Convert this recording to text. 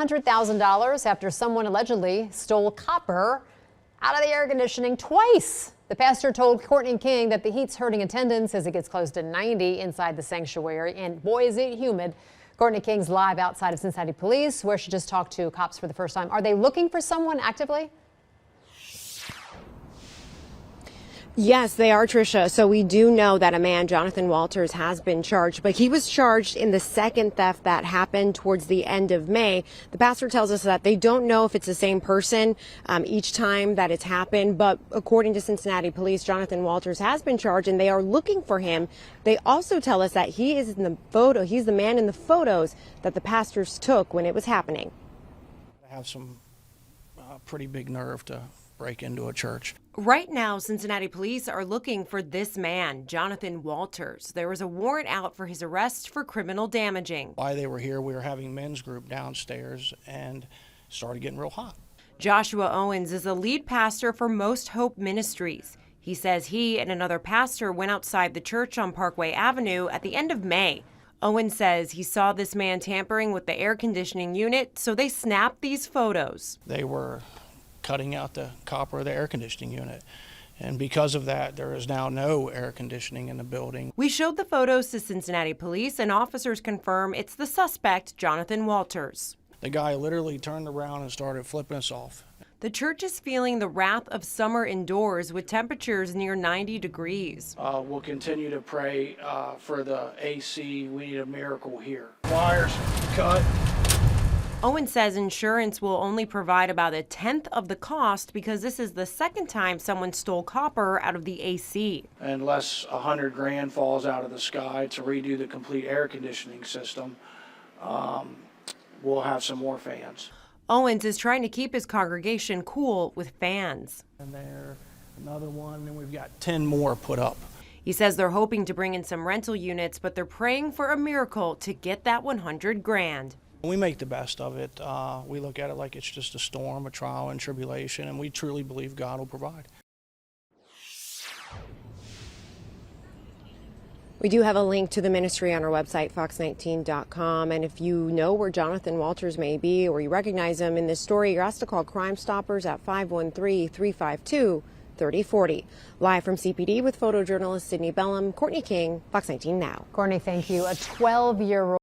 $100,000 after someone allegedly stole copper out of the air conditioning twice. The pastor told Courtney King that the heat's hurting attendance as it gets close to 90 inside the sanctuary, and boy is it humid. Courtney King's live outside of Cincinnati Police, where she just talked to cops for the first time. Are they looking for someone actively? Yes, they are, Tricia. So we do know that a man, Jonathan Walters, has been charged, but he was charged in the second theft that happened towards the end of May. The pastor tells us that they don't know if it's the same person each time that it's happened, but according to Cincinnati Police, Jonathan Walters has been charged and they are looking for him. They also tell us that he is in the photo. He's the man in the photos that the pastors took when it was happening. I have some pretty big nerve to break into a church. Right now, Cincinnati police are looking for this man, Jonathan Walters. There was a warrant out for his arrest for criminal damaging. While they were here, we were having men's group downstairs and started getting real hot. Joshua Owens is the lead pastor for MostHope Ministries. He says he and another pastor went outside the church on Parkway Avenue at the end of May. Owens says he saw this man tampering with the air conditioning unit, so they snapped these photos. They were cutting out the copper of the air conditioning unit. And because of that, there is now no air conditioning in the building. We showed the photos to Cincinnati police, and officers confirm it's the suspect, Jonathan Walters. The guy literally turned around and started flipping us off. The church is feeling the wrath of summer indoors with temperatures near 90 degrees. We'll continue to pray for the AC. We need a miracle here. Wires cut. Owen says insurance will only provide about 1/10 of the cost because this is the second time someone stole copper out of the AC. Unless $100 grand falls out of the sky to redo the complete air conditioning system, we'll have some more fans. Owens is trying to keep his congregation cool with fans. And there, another one, and we've got 10 more put up. He says they're hoping to bring in some rental units, but they're praying for a miracle to get that 100 grand. We make the best of it. We look at it like it's just a storm, a trial and tribulation, and we truly believe God will provide. We do have a link to the ministry on our website, fox19.com. And if you know where Jonathan Walters may be or you recognize him in this story, you're asked to call Crime Stoppers at 513-352-3040. Live from CPD with photojournalist Sydney Bellum, Courtney King, Fox 19 Now. Courtney, thank you. A 12-year-old